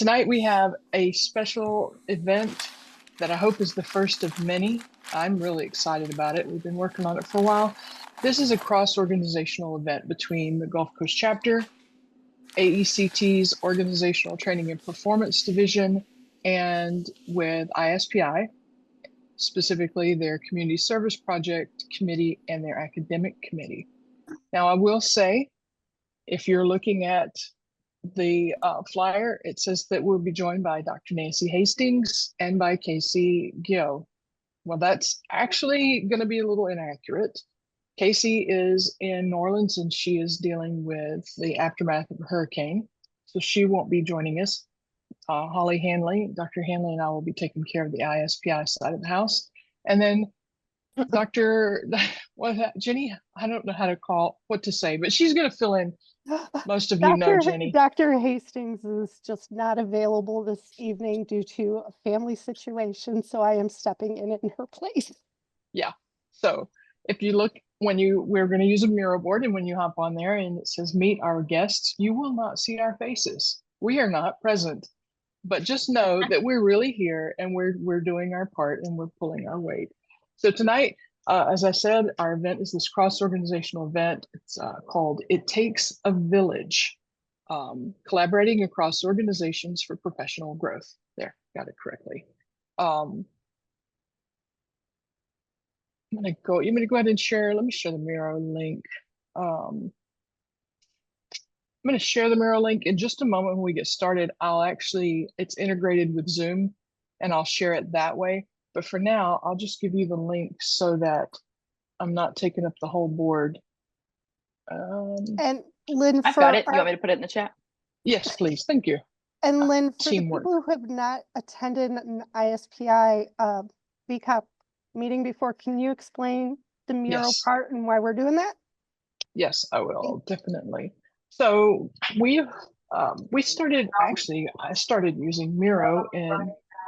tonight we have a special event that I hope is the first of many. I'm really excited about it. We've been working on it for a while. This is a cross-organizational event between the Gulf Coast chapter, AECT's Organizational Training and Performance Division, and with ISPI, specifically their Community Service Project Committee and their Academic Committee. Now, I will say, if you're looking at the flyer, it says that we'll be joined by Dr. Nancy Hastings and by Casey Gio. Well, that's actually going to be a little inaccurate. Casey is in New Orleans and she is dealing with the aftermath of a hurricane, so she won't be joining us. Holly Hanley, Dr. Hanley and I will be taking care of the ISPI side of the house. And then Dr. Jenny, I don't know what to say, but she's going to fill in. Most of you know Jenny. Dr. Hastings is just not available this evening due to a family situation, so I am stepping in her place. Yeah. So if you look, we're going to use a mural board, and when you hop on there and it says meet our guests, you will not see our faces. We are not present, but just know that we're really here and we're doing our part and we're pulling our weight. So tonight, as I said, our event is this cross-organizational event. It's called It Takes a Village, collaborating across organizations for professional growth. There, got it correctly. I'm gonna go ahead and share. Let me share the Miro link. I'm gonna share the Miro link in just a moment. When we get started, it's integrated with Zoom and I'll share it that way. But for now, I'll just give you the link so that I'm not taking up the whole board. And Lynn, I've got it. You want me to put it in the chat? Yes, please. Thank you. And Lynn, for teamwork. the people who have not attended an ISPI VCOP meeting before, can you explain the mural part and why we're doing that? Yes, I will, definitely. So I started using Miro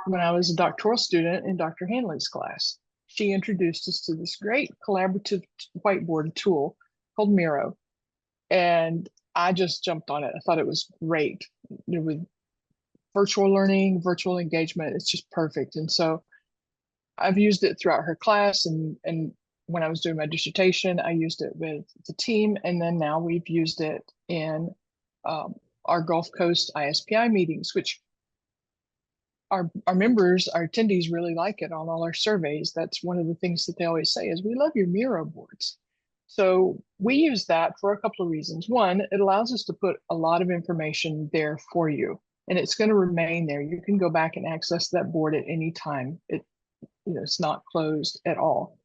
when I was a doctoral student in Dr. Hanley's class. She introduced us to this great collaborative whiteboard tool called Miro. And I just jumped on it. I thought it was great. With virtual learning, virtual engagement, it's just perfect. And so I've used it throughout her class. And when I was doing my dissertation, I used it with the team. And then now we've used it in our Gulf Coast ISPI meetings, which our members, our attendees really like it on all our surveys. That's one of the things that they always say is, we love your Miro boards. So we use that for a couple of reasons. One, it allows us to put a lot of information there for you, and it's going to remain there. You can go back and access that board at any time. It's not closed at all.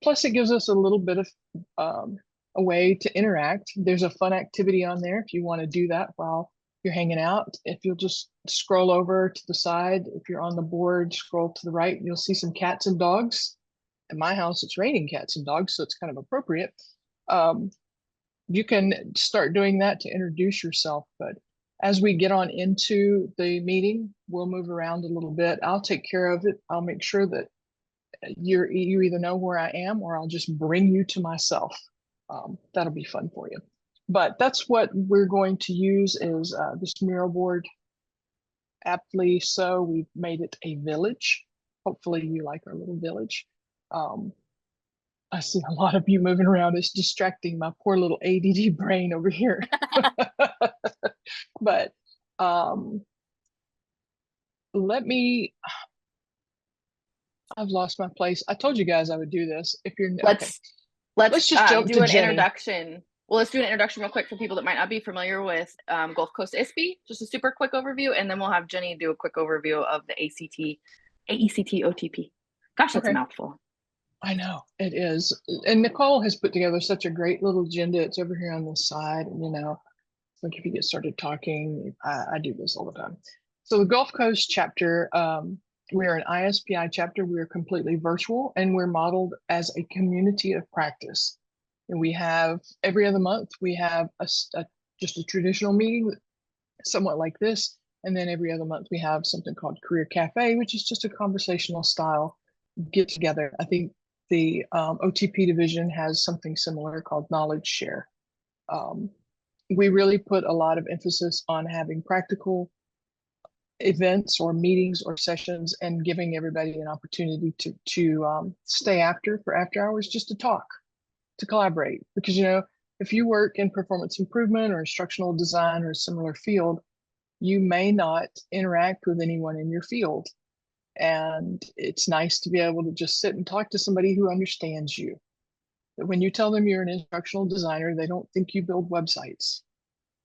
Plus, it gives us a little bit of a way to interact. There's a fun activity on there if you want to do that while you're hanging out. If you'll just scroll over to the side, if you're on the board, scroll to the right, you'll see some cats and dogs. In my house, it's raining cats and dogs, so it's kind of appropriate. You can start doing that to introduce yourself, but as we get on into the meeting, we'll move around a little bit. I'll take care of it. I'll make sure that you either know where I am or I'll just bring you to myself. That'll be fun for you. But that's what we're going to use is this mural board. Aptly so, we've made it a village. Hopefully you like our little village. I see a lot of you moving around. It's distracting my poor little ADD brain over here. But I've lost my place. I told you guys I would do this. If you're let's just jump do to an Jenny. Introduction. Well, let's do an introduction real quick for people that might not be familiar with Gulf Coast ISPI. Just a super quick overview, and then we'll have Jenny do a quick overview of the AECT OTP. Gosh, that's a mouthful. I know it is. And Nicole has put together such a great little agenda. It's over here on this side. Like if you get started talking, I do this all the time. So the Gulf Coast chapter, we're an ISPI chapter. We're completely virtual and we're modeled as a community of practice. And we have every other month, we have just a traditional meeting, somewhat like this. And then every other month we have something called Career Cafe, which is just a conversational style get together. I think the OTP division has something similar called Knowledge Share. We really put a lot of emphasis on having practical events or meetings or sessions and giving everybody an opportunity to stay after for after hours just to talk, to collaborate. Because, you know, if you work in performance improvement or instructional design or a similar field, you may not interact with anyone in your field. And it's nice to be able to just sit and talk to somebody who understands you. That when you tell them you're an instructional designer, they don't think you build websites.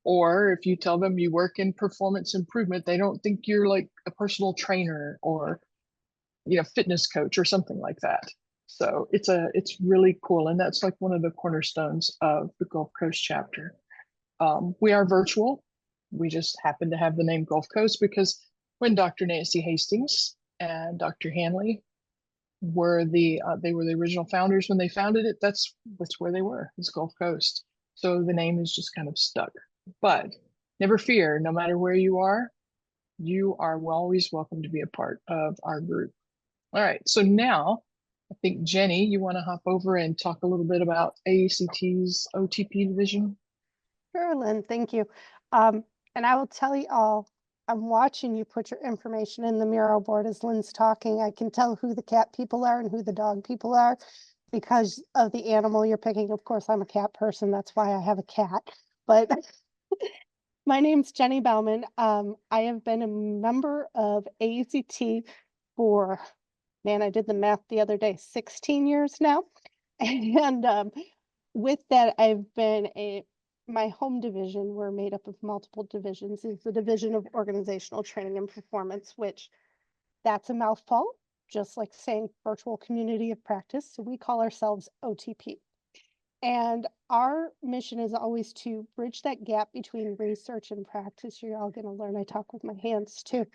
Or if you tell them you work in performance improvement, they don't think you're like a personal trainer or, you know, fitness coach or something like that. So it's really cool. And that's like one of the cornerstones of the Gulf Coast chapter. We are virtual. We just happen to have the name Gulf Coast because when Dr. Nancy Hastings and Dr. Hanley were they were the original founders when they founded it, that's where they were, it's Gulf Coast. So the name is just kind of stuck. But never fear, no matter where you are always welcome to be a part of our group. All right, so now I think Jenny, you want to hop over and talk a little bit about AECT's OTP division? Sure, Lynn, thank you. And I will tell you all, I'm watching you put your information in the Miro board as Lynn's talking. I can tell who the cat people are and who the dog people are because of the animal you're picking. Of course, I'm a cat person. That's why I have a cat. But my name's Jenny Bauman. I have been a member of AECT for, man, I did the math the other day, 16 years now. And with that, I've been my home division, we're made up of multiple divisions, is the Division of Organizational Training and Performance, which that's a mouthful, just like saying Virtual Community of Practice. So we call ourselves OTP. And our mission is always to bridge that gap between research and practice. You're all going to learn I talk with my hands too.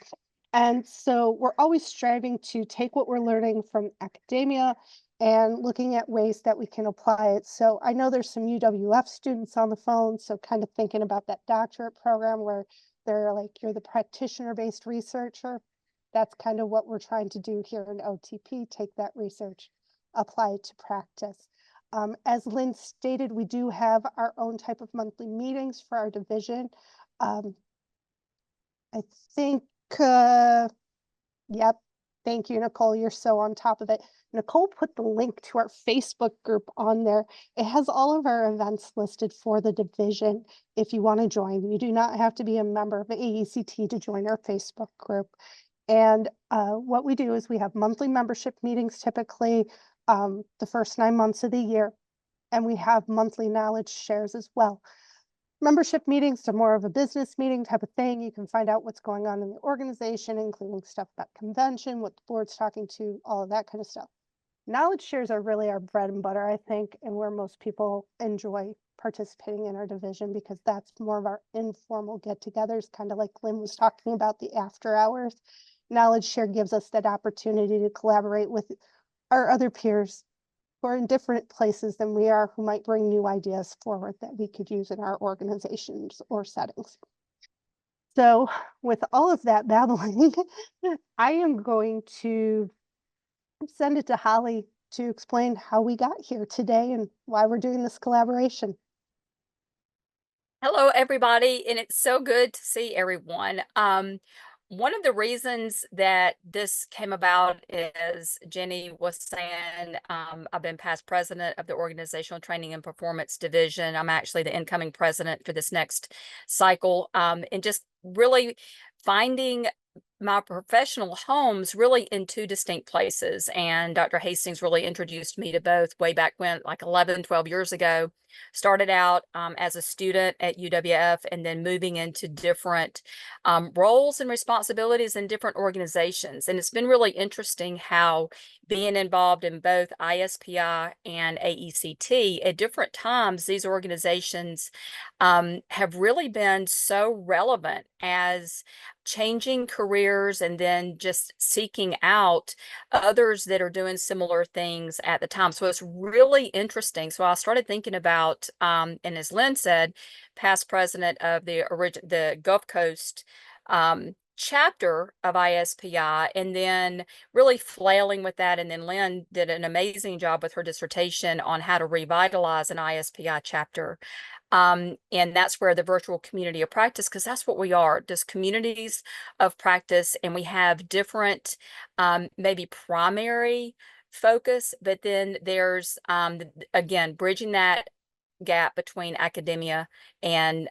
And so we're always striving to take what we're learning from academia and looking at ways that we can apply it. So I know there's some UWF students on the phone, so kind of thinking about that doctorate program where they're like, you're the practitioner-based researcher. That's kind of what we're trying to do here in OTP, take that research, apply it to practice. As Lynn stated, we do have our own type of monthly meetings for our division. I think, yep, thank you, Nicole, you're so on top of it. Nicole put the link to our Facebook group on there. It has all of our events listed for the division if you want to join. You do not have to be a member of AECT to join our Facebook group. And what we do is we have monthly membership meetings, typically the first 9 months of the year, and we have monthly knowledge shares as well. Membership meetings are more of a business meeting type of thing. You can find out what's going on in the organization, including stuff about convention, what the board's talking to, all of that kind of stuff. Knowledge shares are really our bread and butter, I think, and where most people enjoy participating in our division because that's more of our informal get-togethers, kind of like Lynn was talking about the after hours. Knowledge share gives us that opportunity to collaborate with our other peers who are in different places than we are, who might bring new ideas forward that we could use in our organizations or settings. So with all of that babbling, I am going to send it to Holly to explain how we got here today and why we're doing this collaboration. Hello, everybody, and it's so good to see everyone. One of the reasons that this came about is Jenny was saying, I've been past president of the Organizational Training and Performance Division. I'm actually the incoming president for this next cycle, and just really finding my professional homes really in two distinct places. And Dr. Hastings really introduced me to both way back when, like 11, 12 years ago. Started out as a student at UWF and then moving into different roles and responsibilities in different organizations. And it's been really interesting how being involved in both ISPI and AECT at different times, these organizations have really been so relevant as changing careers and then just seeking out others that are doing similar things at the time. So it's really interesting. So I started thinking about, and as Lynn said, past president of the Gulf Coast chapter of ISPI, and then really flailing with that. And then Lynn did an amazing job with her dissertation on how to revitalize an ISPI chapter. And that's where the virtual community of practice, because that's what we are, just communities of practice. And we have different, maybe primary focus, but then there's, again, bridging that gap between academia and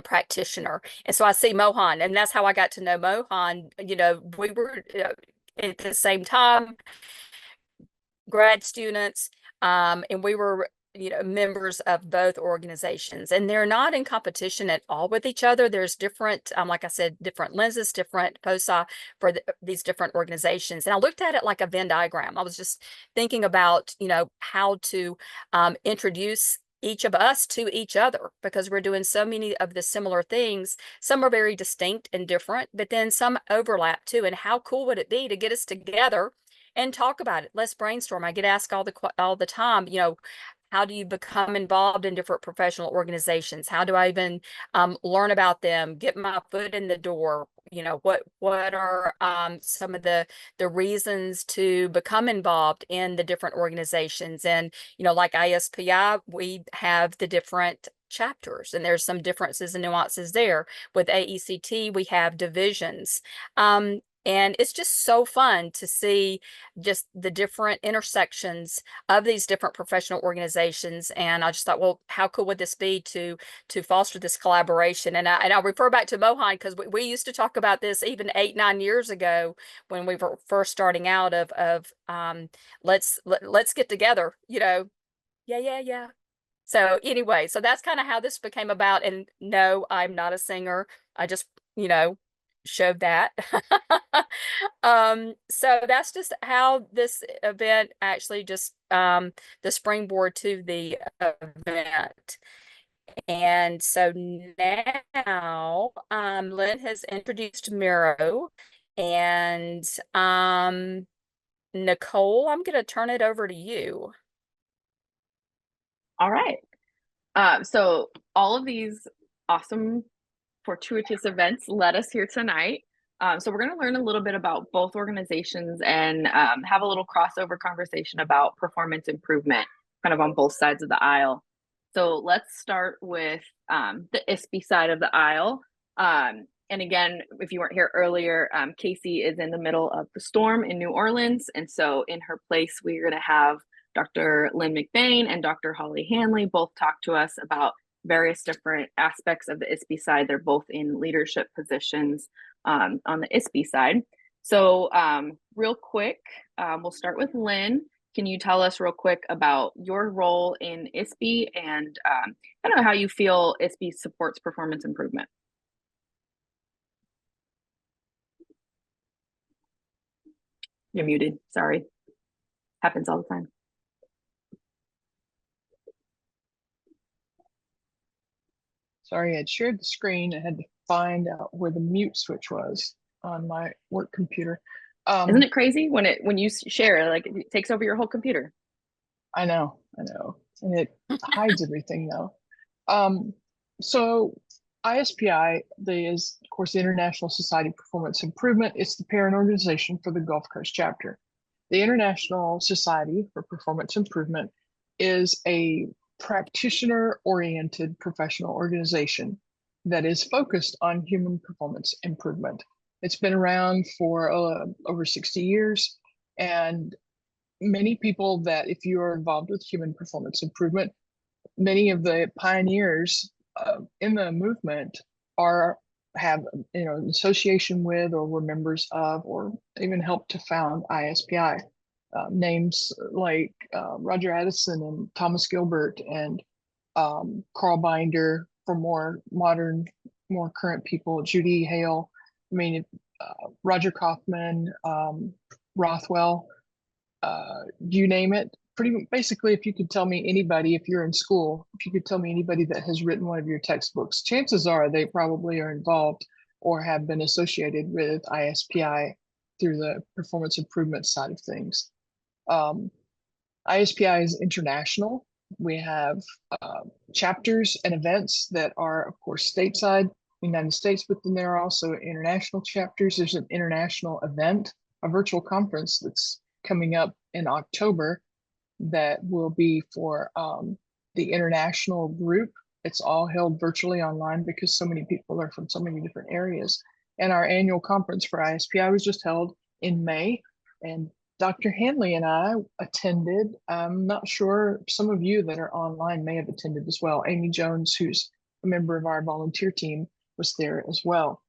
practitioner. And so I see Mohan, and that's how I got to know Mohan. You know, we were at the same time grad students, and we were, you know, members of both organizations, and they're not in competition at all with each other. There's different, like I said, different lenses, different foci for these different organizations. And I looked at it like a Venn diagram. I was just thinking about, you know, how to introduce each of us to each other, because we're doing so many of the similar things. Some are very distinct and different, but then some overlap too. And how cool would it be to get us together and talk about it? Let's brainstorm. I get asked all the time, you know, how do you become involved in different professional organizations? How do I even learn about them, get my foot in the door? You know, what are some of the reasons to become involved in the different organizations? And, you know, like ISPI, we have the different chapters, and there's some differences and nuances there. With AECT, we have divisions. And it's just so fun to see just the different intersections of these different professional organizations. And I just thought, well, how cool would this be to foster this collaboration? And I refer back to Mohan, because we used to talk about this even 8-9 years ago when we were first starting out of let's get together, you know. Yeah. So anyway, so that's kind of how this became about. And no, I'm not a singer. I just, you know, showed that. So that's just how this event actually just the springboard to the event. And so now Lynn has introduced Miro, and Nicole, I'm going to turn it over to you. All right. So all of these awesome fortuitous events led us here tonight. So we're going to learn a little bit about both organizations and have a little crossover conversation about performance improvement, kind of on both sides of the aisle. So let's start with the ISPI side of the aisle. And again, if you weren't here earlier, Casey is in the middle of the storm in New Orleans. And so in her place, we're going to have Dr. Lynn McBain and Dr. Holly Hanley both talk to us about various different aspects of the ISPI side. They're both in leadership positions on the ISPI side. So real quick, we'll start with Lynn. Can you tell us real quick about your role in ISPI and I don't know how you feel ISPI supports performance improvement? You're muted, sorry. Happens all the time. Sorry, I'd shared the screen. I had to find out where the mute switch was on my work computer. Isn't it crazy when you share, like it takes over your whole computer? I know, and it hides everything though. So ISPI is, of course, the International Society of Performance Improvement. It's the parent organization for the Gulf Coast chapter. The International Society for Performance Improvement is a practitioner-oriented professional organization that is focused on human performance improvement. It's been around for over 60 years, and many people that, if you are involved with human performance improvement, many of the pioneers in the movement have an association with, or were members of, or even helped to found ISPI. Names like Roger Addison and Thomas Gilbert and Carl Binder, for more modern, more current people, Judy Hale, Roger Kaufman, Rothwell, you name it. Basically, if you could tell me anybody, if you're in school, if you could tell me anybody that has written one of your textbooks, chances are they probably are involved or have been associated with ISPI through the performance improvement side of things. ISPI is international. We have chapters and events that are, of course, stateside, United States, but then there are also international chapters. There's an international event, a virtual conference that's coming up in October that will be for the international group. It's all held virtually online because so many people are from so many different areas. And our annual conference for ISPI was just held in May, and Dr. Hanley and I attended. I'm not sure, some of you that are online may have attended as well. Amy Jones, who's a member of our volunteer team, was there as well.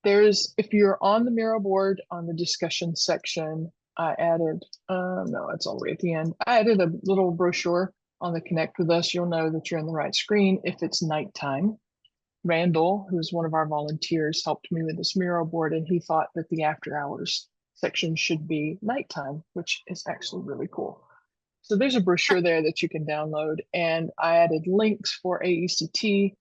If you're on the Miro board on the discussion section, I added, no, it's all the way at the end. I added a little brochure on the Connect with Us. You'll know that you're in the right screen if it's nighttime. Randall, who's one of our volunteers, helped me with this Miro board, and he thought that the after hours section should be nighttime, which is actually really cool. So there's a brochure there that you can download, and I added links for AECT,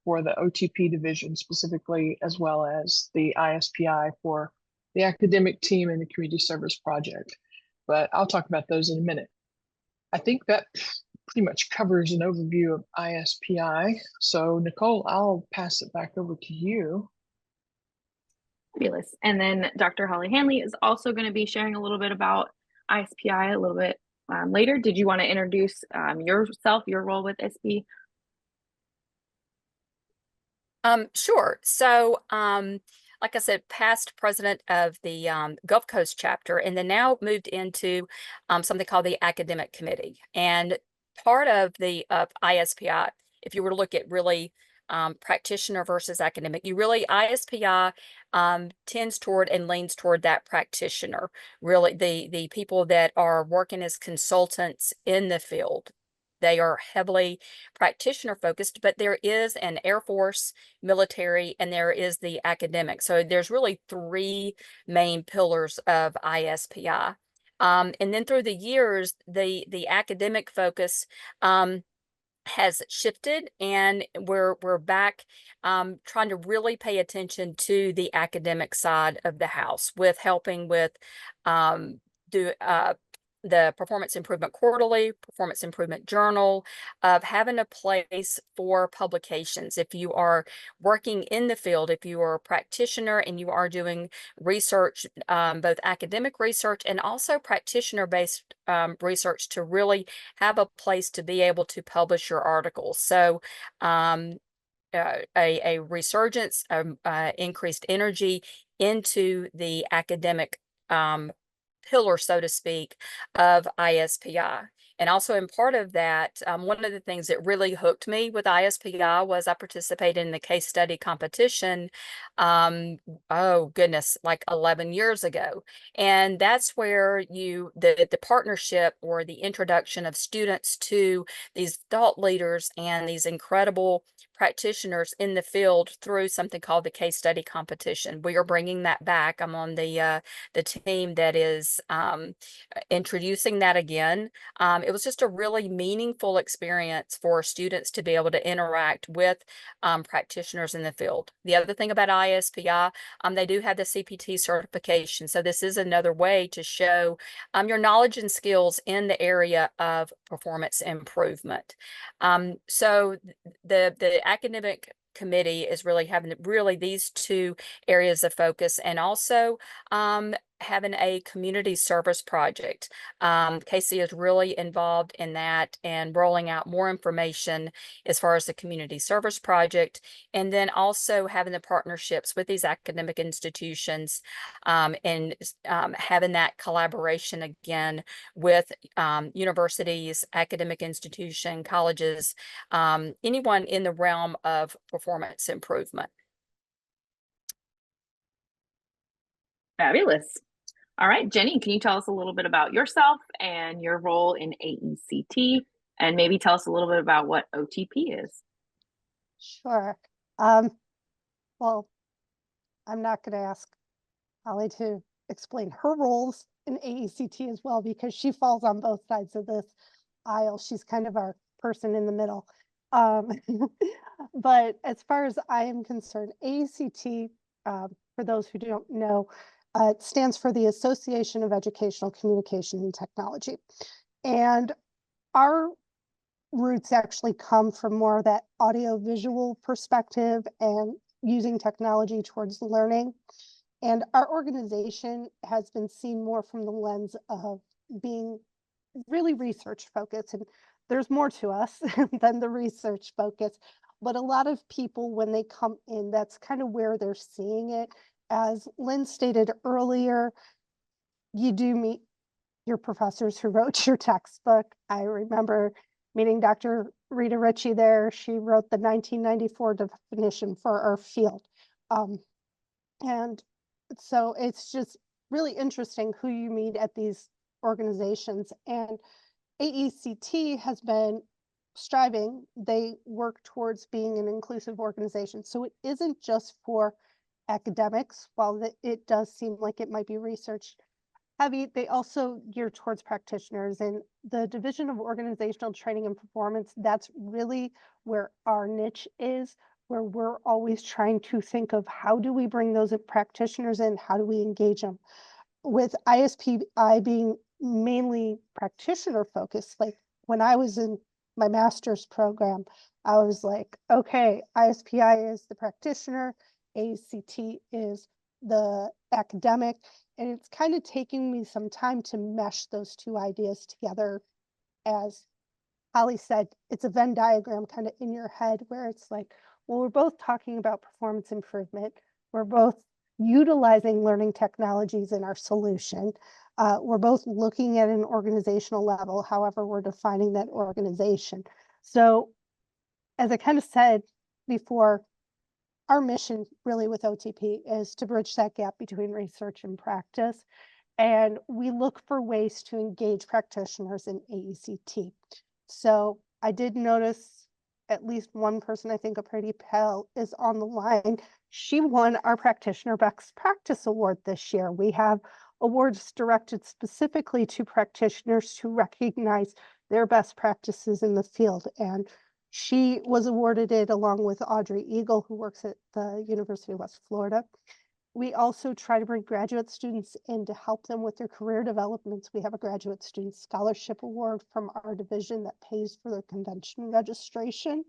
for the OTP division specifically, as well as the ISPI for the academic team and the community service project. But I'll talk about those in a minute. I think that pretty much covers an overview of ISPI. So Nicole, I'll pass it back over to you. Fabulous. And then Dr. Holly Hanley is also going to be sharing a little bit about ISPI a little bit later. Did you want to introduce yourself, your role with ISPI? Sure. So, like I said, past president of the Gulf Coast chapter, and then now moved into something called the academic committee. And part of the ISPI, if you were to look at really practitioner versus academic, ISPI tends toward and leans toward that practitioner, really the people that are working as consultants in the field. They are heavily practitioner focused, but there is an Air Force, military, and there is the academic. So there's really three main pillars of ISPI. And then through the years, the academic focus has shifted, and we're back trying to really pay attention to the academic side of the house with helping with the Performance Improvement Quarterly, Performance Improvement Journal, of having a place for publications. If you are working in the field, if you are a practitioner and you are doing research, both academic research and also practitioner-based research, to really have a place to be able to publish your articles. So a resurgence, increased energy into the academic pillar, so to speak, of ISPI. And also in part of that, one of the things that really hooked me with ISPI was I participated in the case study competition, oh goodness, like 11 years ago. And that's where the partnership or the introduction of students to these thought leaders and these incredible practitioners in the field through something called the case study competition. We are bringing that back. I'm on the team that is introducing that again. It was just a really meaningful experience for students to be able to interact with practitioners in the field. The other thing about ISPI, they do have the CPT certification. So this is another way to show your knowledge and skills in the area of performance improvement. So the academic committee is really having these two areas of focus, and also having a community service project. Casey is really involved in that and rolling out more information as far as the community service project, and then also having the partnerships with these academic institutions, and having that collaboration again with universities, academic institution, colleges, anyone in the realm of performance improvement. Fabulous. All right, Jenny, can you tell us a little bit about yourself and your role in AECT, and maybe tell us a little bit about what OTP is? Sure. Well, I'm not going to ask Holly to explain her roles in AECT as well, because she falls on both sides of this aisle. She's kind of our person in the middle. But as far as I am concerned, AECT, for those who don't know, it stands for the Association of Educational Communication and Technology. And our roots actually come from more of that audio visual perspective and using technology towards learning. And our organization has been seen more from the lens of being really research focused. And there's more to us than the research focus. But a lot of people, when they come in, that's kind of where they're seeing it. As Lynn stated earlier, you do meet your professors who wrote your textbook. I remember meeting Dr. Rita Ritchie there. She wrote the 1994 definition for our field. And so it's just really interesting who you meet at these organizations. And AECT has been striving, they work towards being an inclusive organization. So it isn't just for academics, while it does seem like it might be research heavy, they also gear towards practitioners. And the Division of Organizational Training and Performance, that's really where our niche is, where we're always trying to think of how do we bring those practitioners in, how do we engage them. With ISPI being mainly practitioner focused, like when I was in my master's program, I was like, okay, ISPI is the practitioner, AECT is the academic, and it's kind of taking me some time to mesh those two ideas together. As Holly said, it's a Venn diagram kind of in your head where it's like, well, we're both talking about performance improvement. We're both utilizing learning technologies in our solution. We're both looking at an organizational level, however, we're defining that organization. So as I kind of said before, our mission really with OTP is to bridge that gap between research and practice. And we look for ways to engage practitioners in AECT. So I did notice at least one person, I think Apriti Pell, is on the line. She won our Practitioner Best Practice Award this year. We have awards directed specifically to practitioners to recognize their best practices in the field. And she was awarded it along with Audrey Eagle, who works at the University of West Florida. We also try to bring graduate students in to help them with their career developments. We have a graduate student scholarship award from our division that pays for their convention registration.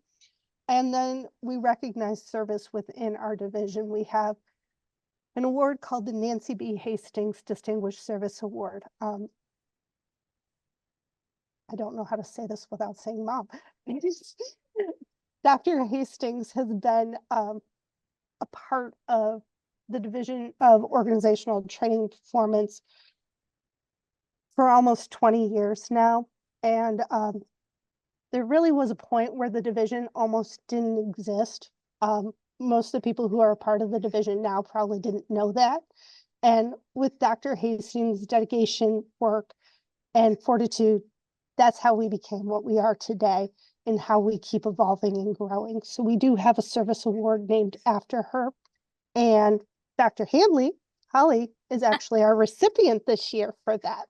And then we recognize service within our division. We have an award called the Nancy B. Hastings Distinguished Service Award. I don't know how to say this without saying mom. Dr. Hastings has been a part of the Division of Organizational Training and Performance for almost 20 years now. And there really was a point where the division almost didn't exist. Most of the people who are a part of the division now probably didn't know that. And with Dr. Hastings' dedication, work, and fortitude, that's how we became what we are today and how we keep evolving and growing. So we do have a service award named after her. And Dr. Holly is actually our recipient this year for that.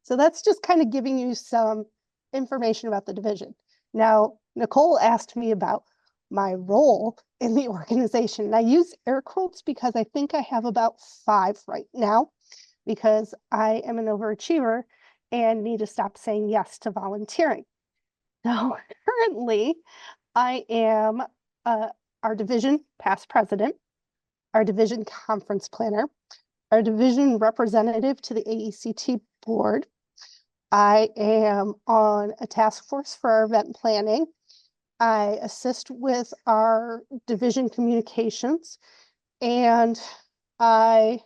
So that's just kind of giving you some information about the division. Now, Nicole asked me about my role in the organization. And I use air quotes because I think I have about 5 right now, because I am an overachiever and need to stop saying yes to volunteering. So currently I am our division past president, our division conference planner, our division representative to the AECT board. I am on a task force for our event planning. I assist with our division communications, and I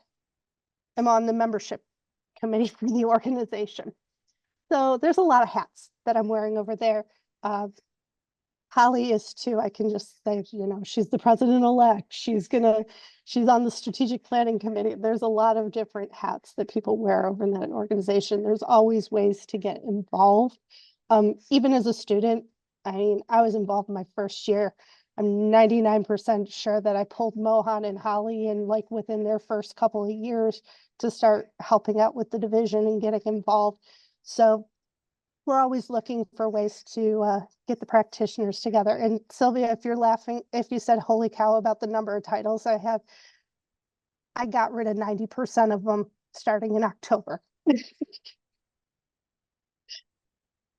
am on the membership committee for the organization. So there's a lot of hats that I'm wearing over there. Holly is too. I can just say, you know, she's the president-elect. She's on the strategic planning committee. There's a lot of different hats that people wear over in that organization. There's always ways to get involved. Even as a student, I mean, I was involved in my first year. I'm 99% sure that I pulled Mohan and Holly in like within their first couple of years to start helping out with the division and getting involved. So we're always looking for ways to get the practitioners together. And Sylvia, if you're laughing, if you said, holy cow, about the number of titles I have, I got rid of 90% of them starting in October.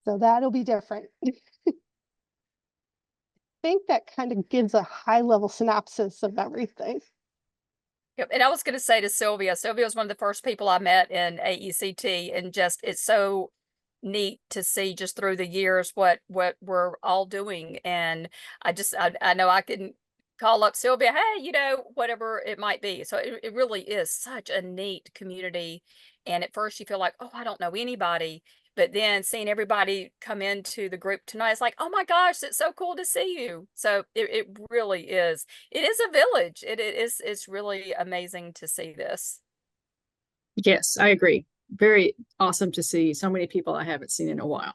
So that'll be different. think that kind of gives a high level synopsis of everything. Yep. And I was going to say to Sylvia, Sylvia was one of the first people I met in AECT, and just it's so neat to see just through the years what we're all doing. And I know I can call up Sylvia, hey, you know, whatever it might be. So it really is such a neat community. And at first you feel like, oh, I don't know anybody. But then seeing everybody come into the group tonight, it's like, oh my gosh, it's so cool to see you. So it really is. It is a village. It's really amazing to see this. Yes, I agree. Very awesome to see so many people I haven't seen in a while.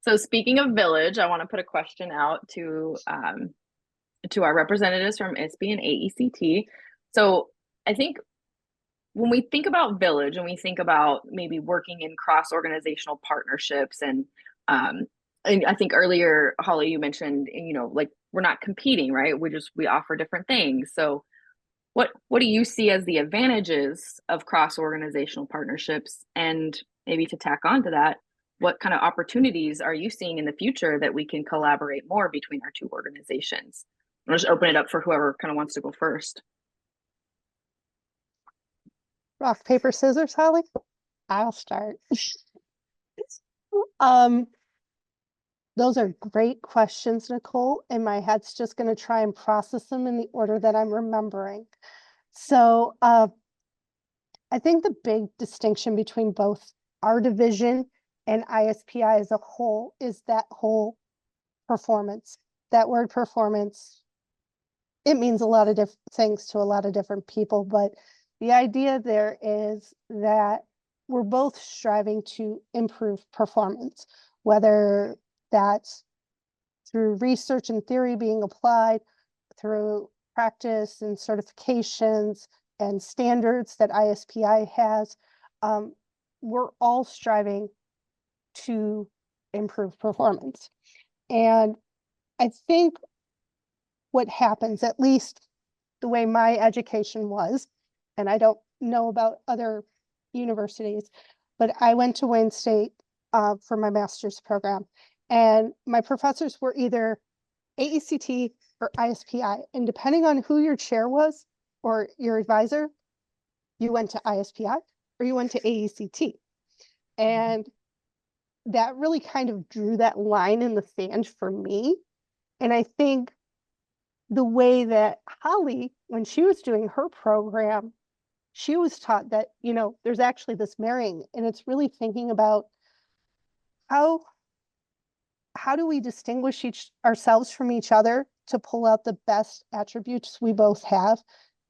So speaking of village, I want to put a question out to our representatives from ISPI and AECT. So I think when we think about village and we think about maybe working in cross-organizational partnerships, and I think earlier, Holly, you mentioned, you know, like we're not competing, right? We offer different things. So what do you see as the advantages of cross-organizational partnerships? And maybe to tack on to that, what kind of opportunities are you seeing in the future that we can collaborate more between our two organizations? I'll just open it up for whoever kind of wants to go first. Rock, paper, scissors, Holly? I'll start. Those are great questions, Nicole, and my head's just going to try and process them in the order that I'm remembering. So I think the big distinction between both our division and ISPI as a whole is that whole performance. That word performance, it means a lot of different things to a lot of different people, but the idea there is that we're both striving to improve performance, whether that's through research and theory being applied, through practice and certifications and standards that ISPI has. We're all striving to improve performance. And I think what happens, at least the way my education was, and I don't know about other universities, but I went to Wayne State for my master's program, and my professors were either AECT or ISPI, and depending on who your chair was or your advisor, you went to ISPI or you went to AECT. And that really kind of drew that line in the sand for me. And I think the way that Holly, when she was doing her program, she was taught that, you know, there's actually this marrying, and it's really thinking about how do we distinguish ourselves from each other to pull out the best attributes we both have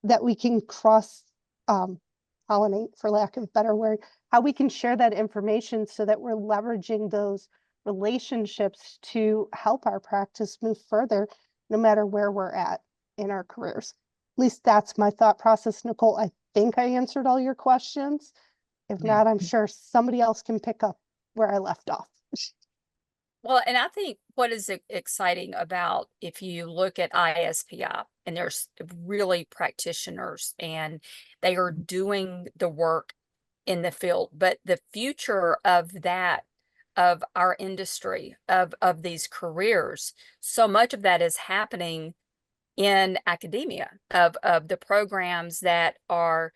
that we can cross pollinate, for lack of a better word, how we can share that information so that we're leveraging those relationships to help our practice move further, no matter where we're at in our careers. At least that's my thought process, Nicole. I think I answered all your questions. If not, I'm sure somebody else can pick up where I left off. Well, and I think what is exciting about, if you look at ISPI, and there's really practitioners and they are doing the work in the field, but the future of that, of our industry, of these careers, so much of that is happening in academia, of the programs that are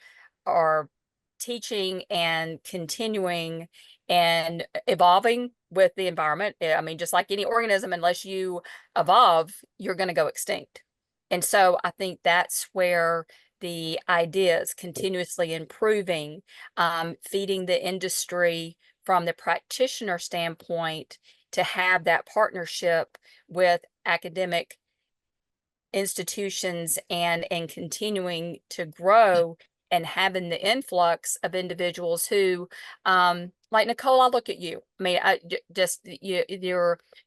teaching and continuing and evolving with the environment. I mean, just like any organism, unless you evolve, you're going to go extinct. And so I think that's where the ideas continuously improving, feeding the industry from the practitioner standpoint to have that partnership with academic institutions and continuing to grow and having the influx of individuals who, like Nicole, I look at you. I mean,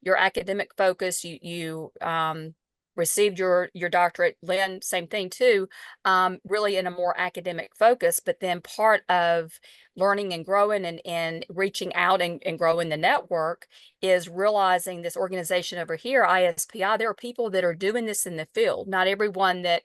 your academic focus. You received your doctorate. Lynn, same thing too. Really in a more academic focus, but then part of learning and growing and reaching out and growing the network is realizing this organization over here, ISPI. There are people that are doing this in the field. Not everyone that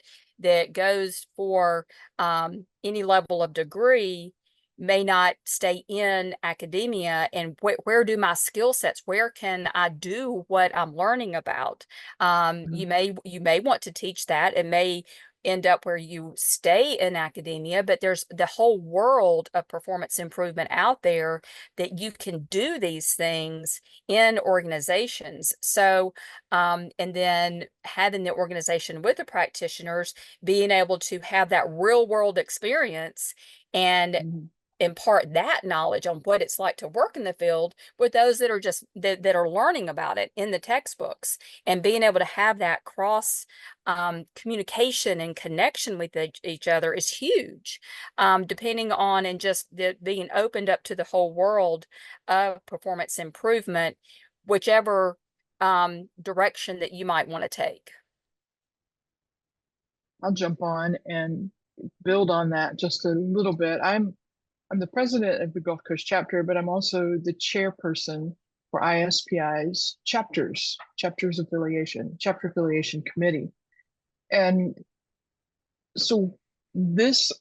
goes for any level of degree may not stay in academia, and where do my skill sets, where can I do what I'm learning about? You may want to teach that. It may end up where you stay in academia, but there's the whole world of performance improvement out there that you can do these things in organizations. So, and then having the organization with the practitioners, being able to have that real world experience and impart that knowledge on what it's like to work in the field with those that are just that are learning about it in the textbooks, and being able to have that cross communication and connection with each other is huge, depending on, and just being opened up to the whole world of performance improvement, whichever direction that you might want to take. I'll jump on and build on that just a little bit. I'm the president of the Gulf Coast chapter, but I'm also the chairperson for ISPI's chapter affiliation committee. And so this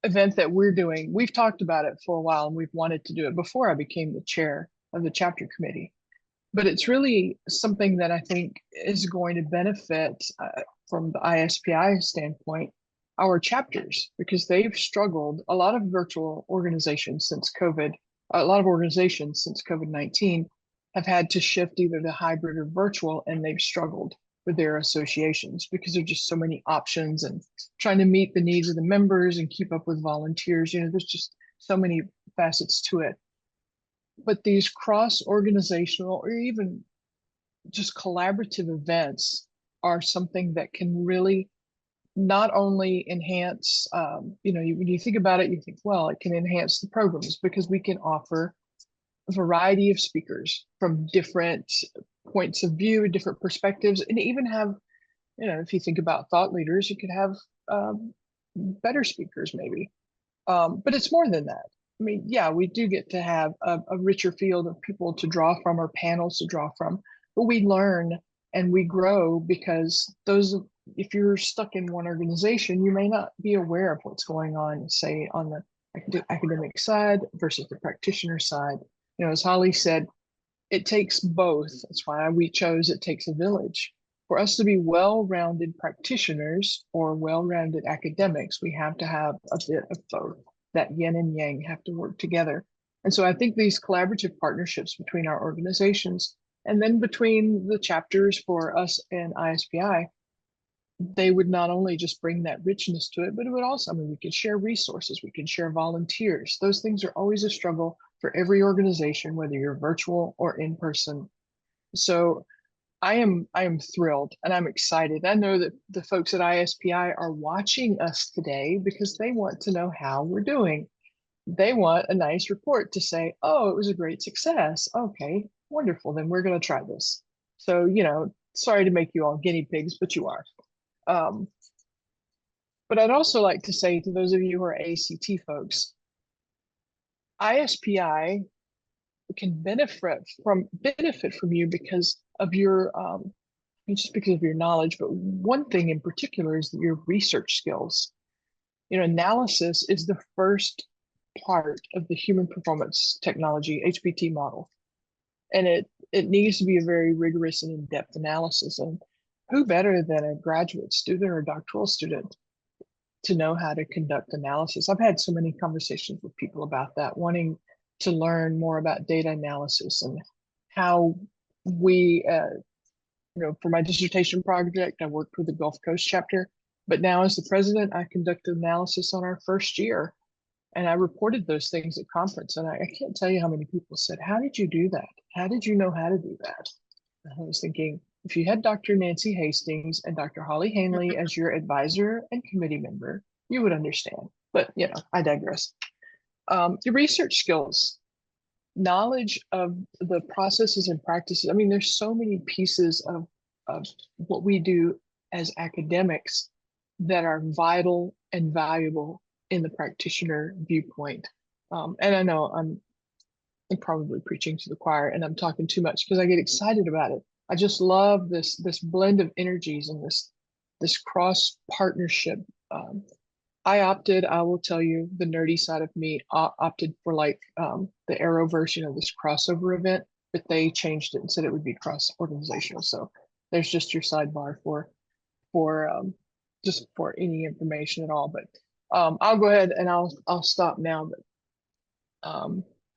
event that we're doing, we've talked about it for a while, and we've wanted to do it before I became the chair of the chapter committee. But it's really something that I think is going to benefit from the ISPI standpoint, our chapters, because they've struggled. A lot of virtual organizations since COVID, a lot of organizations since COVID-19 have had to shift either to hybrid or virtual, and they've struggled with their associations because there's just so many options and trying to meet the needs of the members and keep up with volunteers. You know, there's just so many facets to it. But these cross-organizational or even just collaborative events are something that can really not only enhance, you know, when you think about it, you think, well, it can enhance the programs because we can offer a variety of speakers from different points of view, different perspectives, and even have, you know, if you think about thought leaders, you could have better speakers maybe. But it's more than that. I mean, yeah, we do get to have a richer field of people to draw from or panels to draw from, but we learn and we grow because if you're stuck in one organization, you may not be aware of what's going on, say, on the academic side versus the practitioner side. You know, as Holly said, it takes both. That's why we chose It Takes a Village. For us to be well-rounded practitioners or well-rounded academics, we have to have a bit of both. That yin and yang have to work together. And so I think these collaborative partnerships between our organizations and then between the chapters for us and ISPI, they would not only just bring that richness to it, but it would also, I mean, we can share resources, we can share volunteers. Those things are always a struggle for every organization, whether you're virtual or in person. So I am thrilled and I'm excited. I know that the folks at ISPI are watching us today because they want to know how we're doing. They want a nice report to say, oh, it was a great success. Okay, wonderful. Then we're going to try this. So, you know, sorry to make you all guinea pigs, but you are. But I'd also like to say to those of you who are AECT folks, ISPI can benefit from you because of your just because of your knowledge, but one thing in particular is your research skills. You know, analysis is the first part of the human performance technology HPT model, and it needs to be a very rigorous and in-depth analysis. And who better than a graduate student or doctoral student to know how to conduct analysis? I've had so many conversations with people about that, wanting to learn more about data analysis and how we, you know, for my dissertation project, I worked with the Gulf Coast chapter, but now as the president, I conducted analysis on our first year, and I reported those things at conference. And I can't tell you how many people said, how did you do that? How did you know how to do that? And I was thinking, if you had Dr. Nancy Hastings and Dr. Holly Hanley as your advisor and committee member, you would understand. But, you know, I digress. Your research skills, knowledge of the processes and practices. I mean, there's so many pieces of what we do as academics that are vital and valuable in the practitioner viewpoint. And I know I'm probably preaching to the choir and I'm talking too much because I get excited about it. I just love this blend of energies and this cross partnership I will tell you, the nerdy side of me opted for like the Arrow version of this crossover event, but they changed it and said it would be cross organizational. So there's just your sidebar for just for any information at all. But I'll go ahead and I'll stop now. But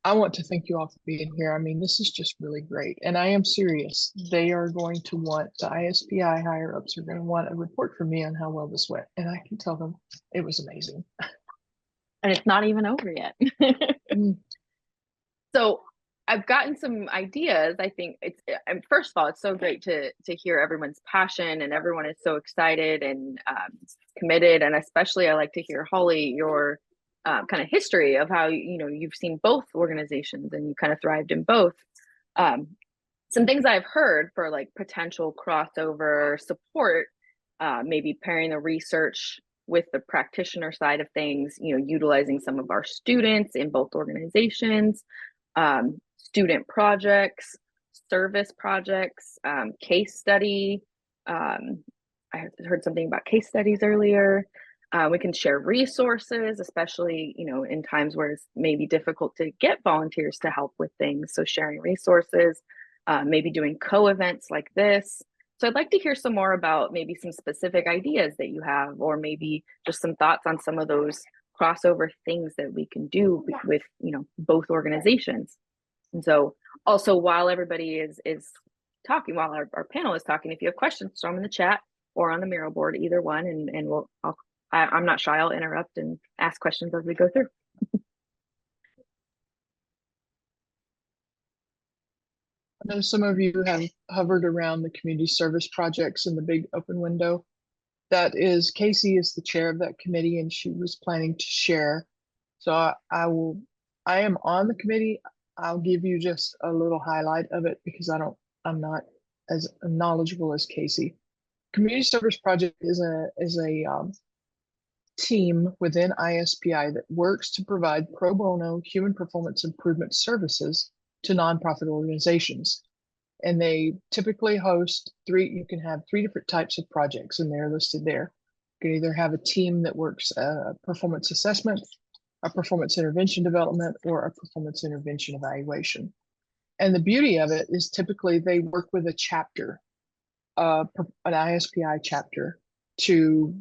I want to thank you all for being here. I mean, this is just really great. And I am serious. They are going to want, the ISPI higher ups are going to want a report from me on how well this went. And I can tell them it was amazing. And it's not even over yet. So I've gotten some ideas. I think it's, first of all, it's so great to hear everyone's passion, and everyone is so excited and committed. And especially I like to hear, Holly, your kind of history of how, you've seen both organizations and you kind of thrived in both. Some things I've heard for like potential crossover support, maybe pairing the research with the practitioner side of things, utilizing some of our students in both organizations, student projects, service projects, case study. I heard something about case studies earlier. We can share resources, especially, in times where it's maybe difficult to get volunteers to help with things. So sharing resources, maybe doing co-events like this. So I'd like to hear some more about maybe some specific ideas that you have, or maybe just some thoughts on some of those crossover things that we can do with, both organizations. And so also, while everybody is talking, while our panel is talking, if you have questions, throw them in the chat or on the Miro board, either one, and I'm not shy, I'll interrupt and ask questions as we go through. I know some of you have hovered around the community service projects in the big open window. That is, Casey is the chair of that committee, and she was planning to share. So I am on the committee. I'll give you just a little highlight of it because I'm not as knowledgeable as Casey. Community service project is a team within ISPI that works to provide pro bono human performance improvement services to nonprofit organizations. And they typically host you can have three different types of projects, and they're listed there. You can either have a team that works performance assessment, a performance intervention development, or a performance intervention evaluation. And the beauty of it is typically they work with a chapter, an ISPI chapter, to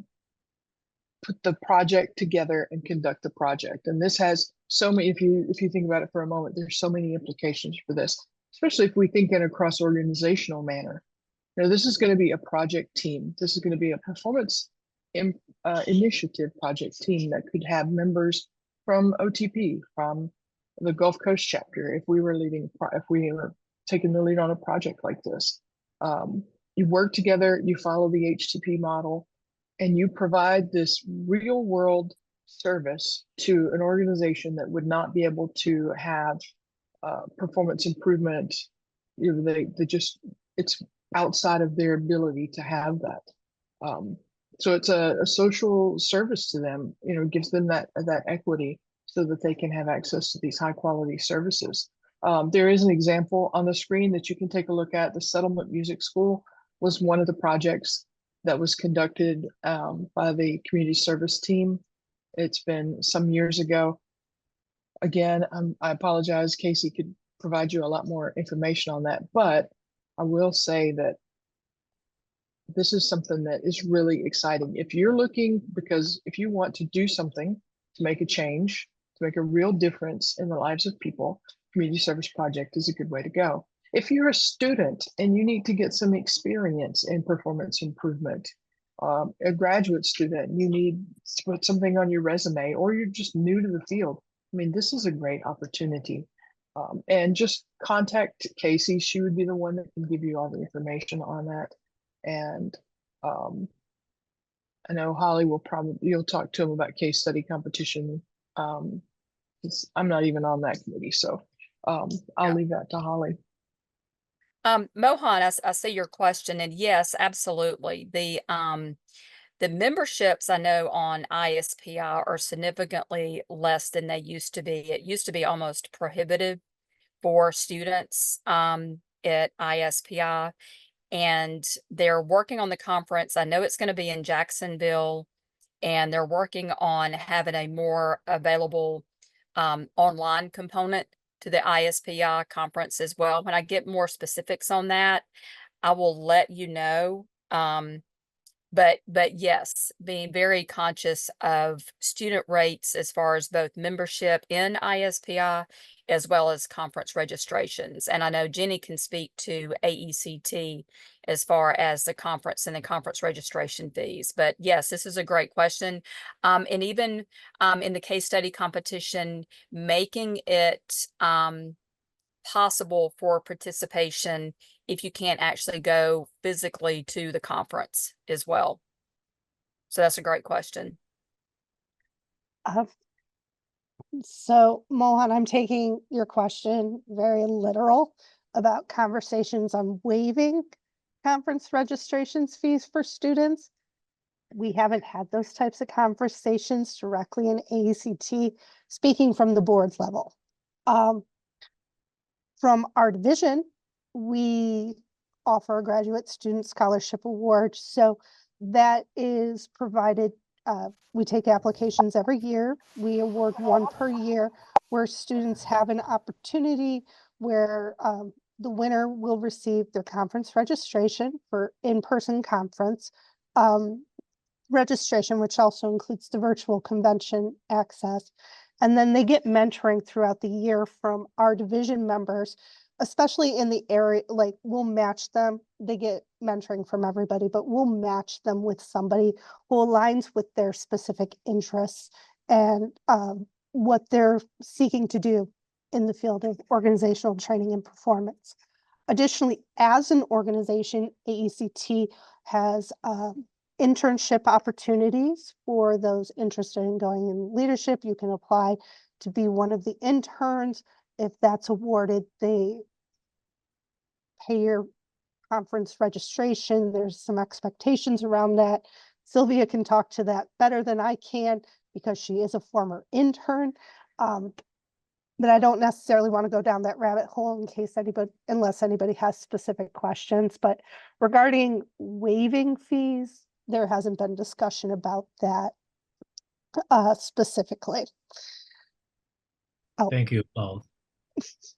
put the project together and conduct the project. And this has so many, if you think about it for a moment, there's so many implications for this, especially if we think in a cross-organizational manner. This is going to be a project team. This is going to be a performance initiative project team that could have members from OTP, from the Gulf Coast chapter, if we were taking the lead on a project like this. You work together, you follow the HTP model, and you provide this real world service to an organization that would not be able to have performance improvement. It's outside of their ability to have that. So it's a social service to them, gives them that equity so that they can have access to these high quality services. There is an example on the screen that you can take a look at. The Settlement Music School was one of the projects that was conducted by the community service team. It's been some years ago. Again, I apologize. Casey could provide you a lot more information on that, but I will say that this is something that is really exciting. If you're looking, because if you want to do something to make a change, to make a real difference in the lives of people, community service project is a good way to go. If you're a student and you need to get some experience in performance improvement, a graduate student, you need to put something on your resume, or you're just new to the field, I mean, this is a great opportunity. And just contact Casey. She would be the one that can give you all the information on that. And I know Holly you'll talk to him about case study competition. I'm not even on that committee, so I'll leave that to Holly. Mohan, I see your question, and yes, absolutely. The memberships I know on ISPI are significantly less than they used to be. It used to be almost prohibitive for students at ISPI, and they're working on the conference. I know it's going to be in Jacksonville and they're working on having a more available online component to the ISPI conference as well. When I get more specifics on that, I will let you know. But yes, being very conscious of student rates as far as both membership in ISPI as well as conference registrations. And I know Jenny can speak to AECT as far as the conference and the conference registration fees. But yes, this is a great question. And even in the case study competition, making it possible for participation if you can't actually go physically to the conference as well. So that's a great question. So Mohan, I'm taking your question very literal about conversations on waiving conference registrations fees for students. We haven't had those types of conversations directly in AECT, speaking from the board level. From our division, we offer a graduate student scholarship award. So that is provided, we take applications every year. We award one per year where students have an opportunity where the winner will receive their conference registration for in-person conference registration, which also includes the virtual convention access. And then they get mentoring throughout the year from our division members, especially in the area, like we'll match them. They get mentoring from everybody, but we'll match them with somebody who aligns with their specific interests and what they're seeking to do in the field of organizational training and performance. Additionally, as an organization, AECT has internship opportunities for those interested in going in leadership. You can apply to be one of the interns. If that's awarded, they pay your conference registration. There's some expectations around that. Sylvia can talk to that better than I can because she is a former intern. But I don't necessarily want to go down that rabbit hole in case anybody, unless anybody has specific questions. But regarding waiving fees, there hasn't been discussion about that specifically. Oh. Thank you both.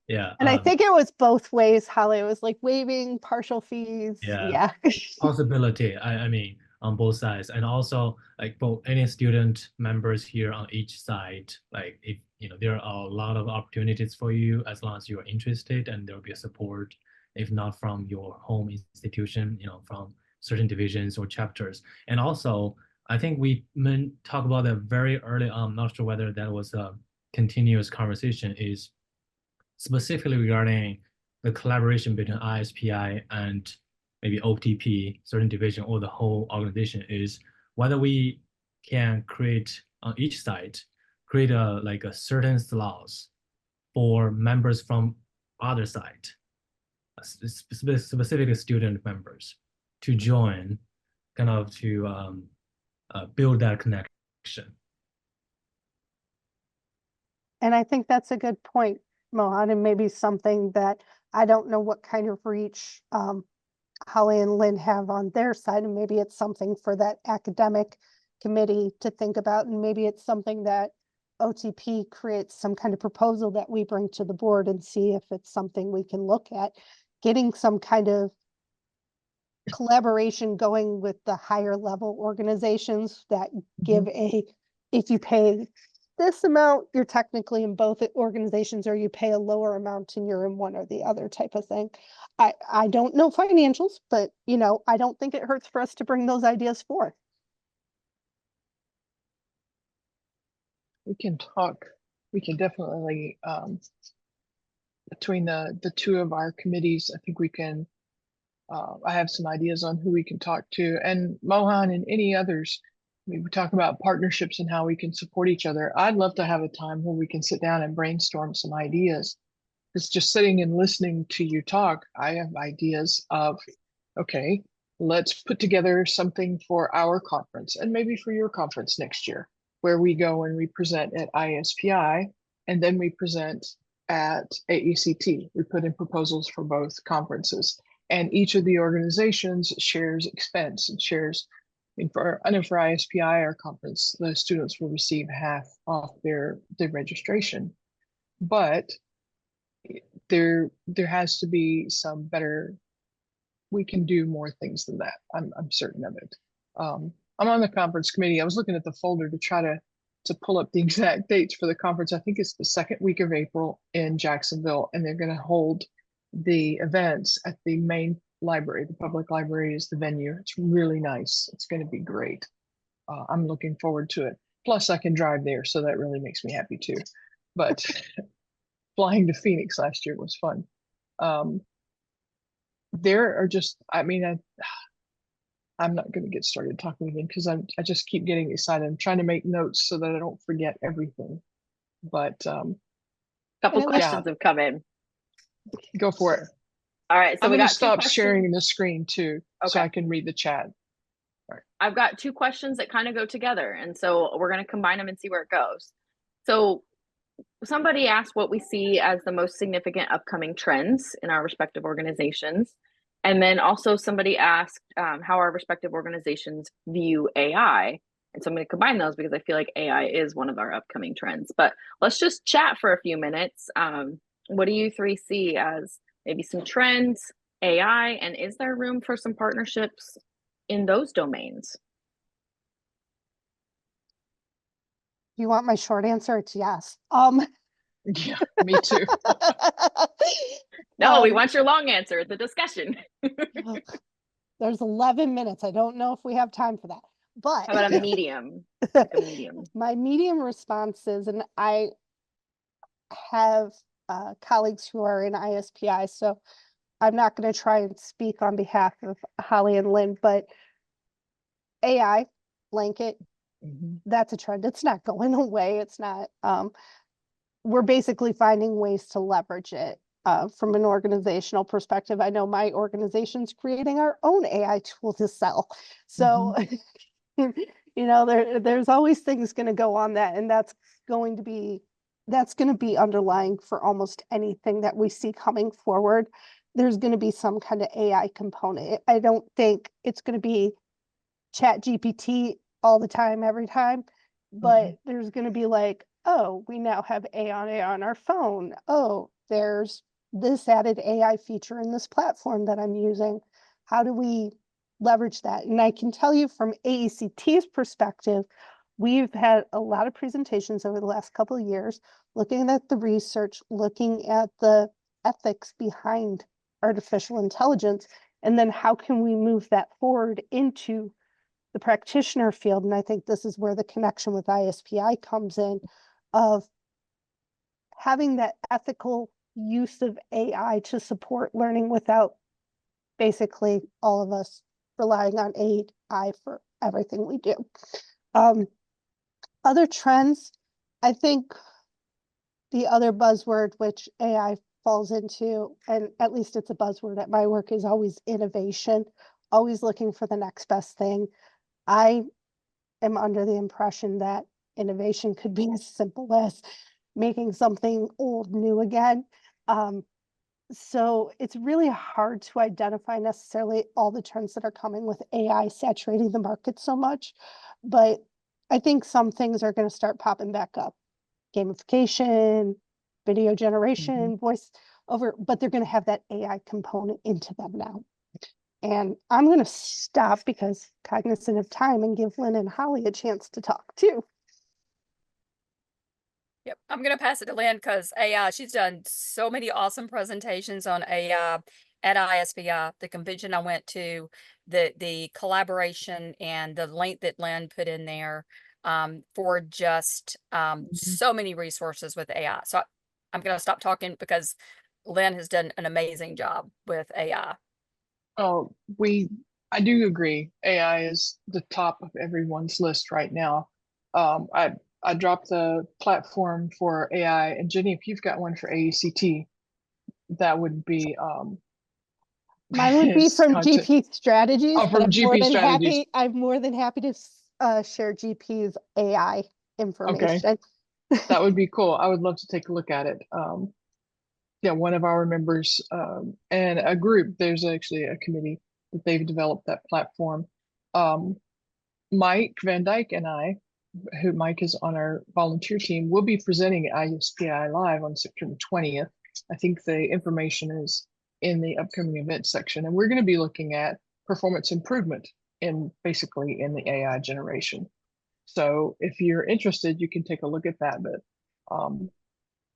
Yeah. And I think it was both ways, Holly. It was like waiving partial fees. Yeah. Possibility, I mean, on both sides. And also like for any student members here on each side, like if there are a lot of opportunities for you as long as you're interested, and there'll be a support, if not from your home institution, from certain divisions or chapters. And also, I think we talked about that very early on. I'm not sure whether that was a continuous conversation, is specifically regarding the collaboration between ISPI and maybe OTP, certain division, or the whole organization, is whether we can create on each side, create a certain slots for members from other side, specific student members, to join, kind of to build that connection. And I think that's a good point, Mohan, and maybe something that I don't know what kind of reach Holly and Lynn have on their side, and maybe it's something for that academic committee to think about, and maybe it's something that OTP creates some kind of proposal that we bring to the board and see if it's something we can look at, getting some kind of collaboration going with the higher level organizations that give if you pay this amount, you're technically in both organizations, or you pay a lower amount and you're in one or the other type of thing. I don't know financials, but I don't think it hurts for us to bring those ideas forth. We can talk. We can definitely, between the two of our committees, I think we can, I have some ideas on who we can talk to, and Mohan and any others. We talk about partnerships and how we can support each other. I'd love to have a time where we can sit down and brainstorm some ideas. It's just sitting and listening to you talk. I have ideas of, okay, let's put together something for our conference and maybe for your conference next year, where we go and we present at ISPI and then we present at AECT. We put in proposals for both conferences, and each of the organizations shares expense and shares, And I know for ISPI, our conference, the students will receive half off their registration, but there has to be some better. We can do more things than that. I'm certain of it. I'm on the conference committee. I was looking at the folder to try to pull up the exact dates for the conference. I think it's the second week of April in Jacksonville, and they're going to hold the events at the main library. The public library is the venue. It's really nice. It's going to be great. I'm looking forward to it. Plus, I can drive there, so that really makes me happy too. But flying to Phoenix last year was fun. There are just, I mean, I'm not going to get started talking again because I just keep getting excited. I'm trying to make notes so that I don't forget everything. But Couple And it looks- questions have come in. go for it. All right, so I'm we going got to two stop questions. sharing the screen too, so Okay. I can read the chat. I've got two questions that kind of go together, and so we're going to combine them and see where it goes. So somebody asked what we see as the most significant upcoming trends in our respective organizations. And then also somebody asked how our respective organizations view AI. And so I'm going to combine those because I feel like AI is one of our upcoming trends. But let's just chat for a few minutes. What do you three see as maybe some trends, AI, and is there room for some partnerships in those domains? You want my short answer? It's yes. Yeah, me too. No, we Um, want your long answer, the discussion. There's 11 minutes. I don't know if we have time for that, but How about a Yeah. medium? Like a medium. my medium responses, and I have colleagues who are in ISPI, so I'm not going to try and speak on behalf of Holly and Lynn, but AI blanket, Mhm. that's a trend. It's not going away. It's not, we're basically finding ways to leverage it from an organizational perspective. I know my organization's creating our own AI tool to sell. So, you know, there's always things going to go on that, and that's going to be underlying for almost anything that we see coming forward. There's going to be some kind of AI component. I don't think it's going to be Chat GPT all the time, every time, but there's going to be like, oh, we now have AI on our phone. Oh, there's this added AI feature in this platform that I'm using. How do we leverage that? And I can tell you from AECT's perspective, we've had a lot of presentations over the last couple of years, looking at the research, looking at the ethics behind artificial intelligence, and then how can we move that forward into the practitioner field. And I think this is where the connection with ISPI comes in, of having that ethical use of AI to support learning without basically all of us relying on AI for everything we do. Other trends, I think the other buzzword which AI falls into, and at least it's a buzzword at my work, is always innovation, always looking for the next best thing. I am under the impression that innovation could be as simple as making something old new again. So it's really hard to identify necessarily all the trends that are coming with AI saturating the market so much, but I think some things are going to start popping back up. Gamification, video generation, voice over, but they're going to have that AI component into them now. And I'm going to stop because cognizant of time and give Lynn and Holly a chance to talk too. Yep, I'm gonna pass it to Lynn because AI, she's done so many awesome presentations on AI at ISPI, the convention I went to, the collaboration and the link that Lynn put in there for just so many resources with AI. So I'm gonna stop talking because Lynn has done an amazing job with AI. Oh, I do agree. AI is the top of everyone's list right now. I dropped the platform for AI, and Jenny, if you've got one for AECT, that would be Mine would be it's from content. GP Strategies, Oh, but from I'm more GP than Strategies. happy. I'm more than happy to share GP's AI information. That would be cool. I would love to take a look at it. Yeah, one of our members and a group, there's actually a committee that they've developed that platform. Mike Van Dyke and I, who Mike is on our volunteer team, will be presenting at ISPI Live on September 20th. I think the information is in the upcoming event section, and we're going to be looking at performance improvement basically in the AI generation. So if you're interested, you can take a look at that. But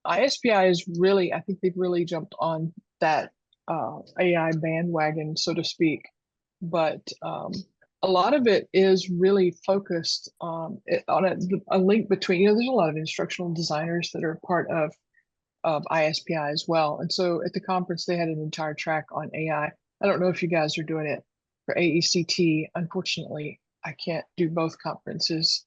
ISPI is really, I think they've really jumped on that AI bandwagon, so to speak. But a lot of it is really focused on a link between, there's a lot of instructional designers that are part of ISPI as well. And so at the conference, they had an entire track on AI. I don't know if you guys are doing it for AECT. Unfortunately, I can't do both conferences.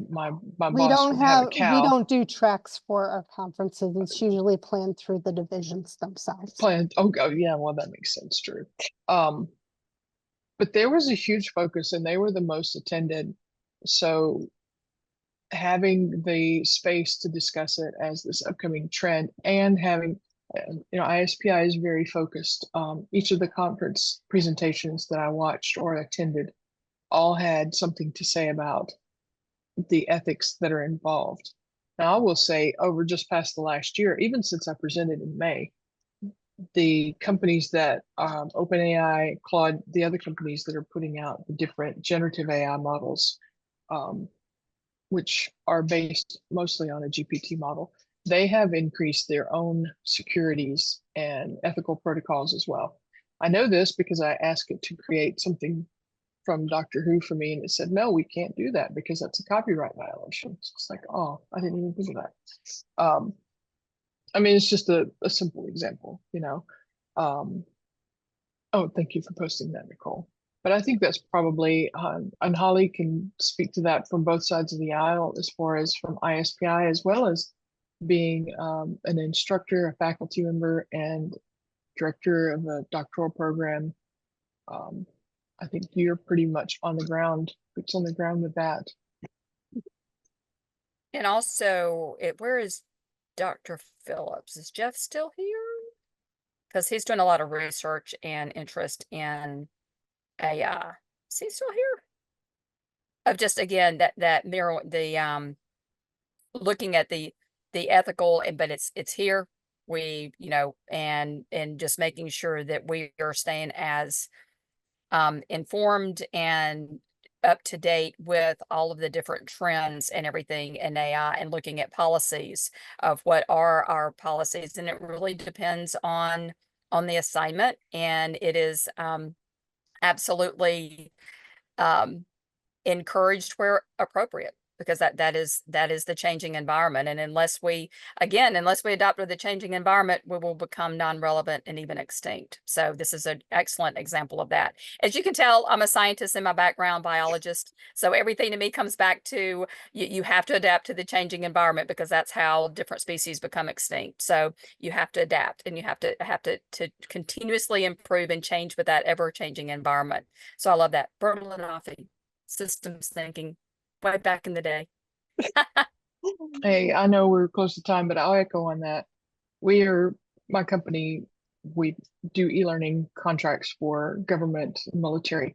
My We boss don't would have a we cow. don't do tracks for our conferences. It's usually planned through the divisions themselves. Planned. Oh, yeah. Well, that makes sense. True. But there was a huge focus, and they were the most attended. So having the space to discuss it as this upcoming trend, and having, ISPI is very focused. Each of the conference presentations that I watched or attended all had something to say about the ethics that are involved. Now, I will say, over just past the last year, even since I presented in May, the companies that OpenAI, Claude, the other companies that are putting out the different generative AI models, which are based mostly on a GPT model, they have increased their own securities and ethical protocols as well. I know this because I asked it to create something from Doctor Who for me, and it said, no, we can't do that because that's a copyright violation. It's like, oh, I didn't even think of that. I mean, it's just a simple example, Oh, thank you for posting that, Nicole. But I think that's probably, and Holly can speak to that from both sides of the aisle, as far as from ISPI, as well as being an instructor, a faculty member, and director of a doctoral program. I think you're pretty much on the ground, boots on the ground with that. And also, where is Dr. Phillips? Is Jeff still here? Because he's doing a lot of research and interest in AI. Is he still here? Of just, again, that mirror, the looking at the ethical, but it's here. We, and just making sure that we are staying as informed and up to date with all of the different trends and everything in AI, and looking at policies of what are our policies. And it really depends on the assignment, and it is absolutely encouraged where appropriate, because that is the changing environment. And unless we adapt to the changing environment, we will become non-relevant and even extinct. So this is an excellent example of that. As you can tell, I'm a scientist in my background, biologist. So everything to me comes back to you have to adapt to the changing environment, because that's how different species become extinct. So you have to adapt, and you have to continuously improve and change with that ever-changing environment. So I love that. Berlinoff, systems thinking, way back in the day. Hey, I know we're close to time, but I'll echo on that. My company, we do e-learning contracts for government and military.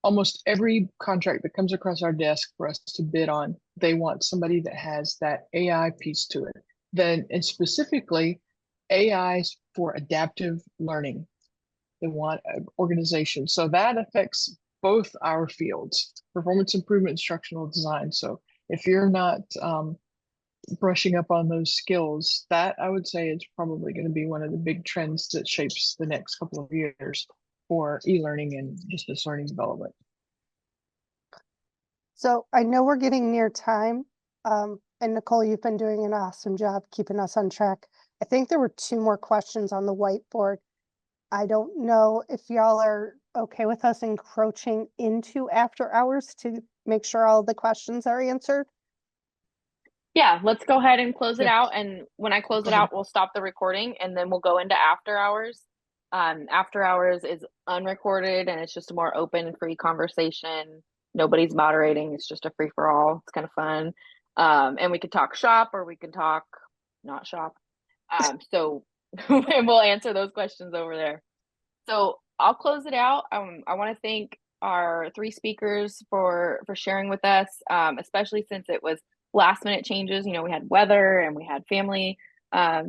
Almost every contract that comes across our desk for us to bid on, they want somebody that has that AI piece to it. And specifically, AI for adaptive learning. They want an organization. So that affects both our fields, performance improvement, instructional design. So if you're not brushing up on those skills, that I would say is probably going to be one of the big trends that shapes the next couple of years for e-learning and distance learning development. So I know we're getting near time. And Nicole, you've been doing an awesome job keeping us on track. I think there were 2 more questions on the whiteboard. I don't know if y'all are okay with us encroaching into after hours to make sure all the questions are answered. Yeah, let's go ahead and close it Yeah. out. And when I close Go it ahead. out, we'll stop the recording, and then we'll go into after hours. After hours is unrecorded, and it's just a more open, free conversation. Nobody's moderating. It's just a free for all. It's kind of fun. And we could talk shop, or we can talk not shop. So and we'll answer those questions over there. So I'll close it out. I want to thank our 3 speakers for sharing with us, especially since it was last minute changes. You know, we had weather and we had family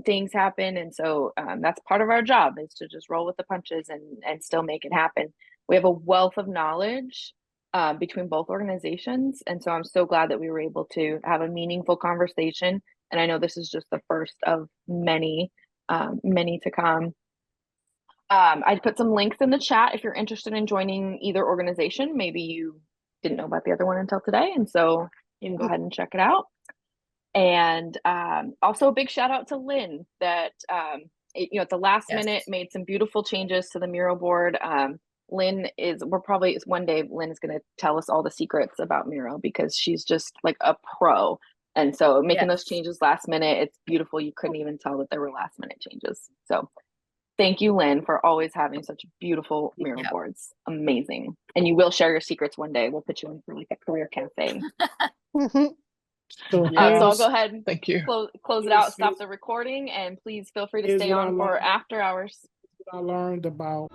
things happen, and so that's part of our job, is to just roll with the punches and still make it happen. We have a wealth of knowledge between both organizations, and so I'm so glad that we were able to have a meaningful conversation. And I know this is just the first of many to come. I put some links in the chat if you're interested in joining either organization. Maybe you didn't know about the other one until today, and so you can go ahead and check it out. And also a big shout out to Lynn that at the last minute made some beautiful changes to the mural board. Lynn one day Lynn is going to tell us all the secrets about Miro, because she's just like a pro. And so making those changes last minute, it's beautiful. You couldn't even tell that there were last minute changes. So thank you, Lynn, for always having such beautiful mural boards. Amazing. And you will share your secrets one day. We'll put you in for like a career cafe. So So I'll go ahead and Thank you. close it out, stop the recording, and please feel free to Here's stay what I on for learned. after hours. I learned about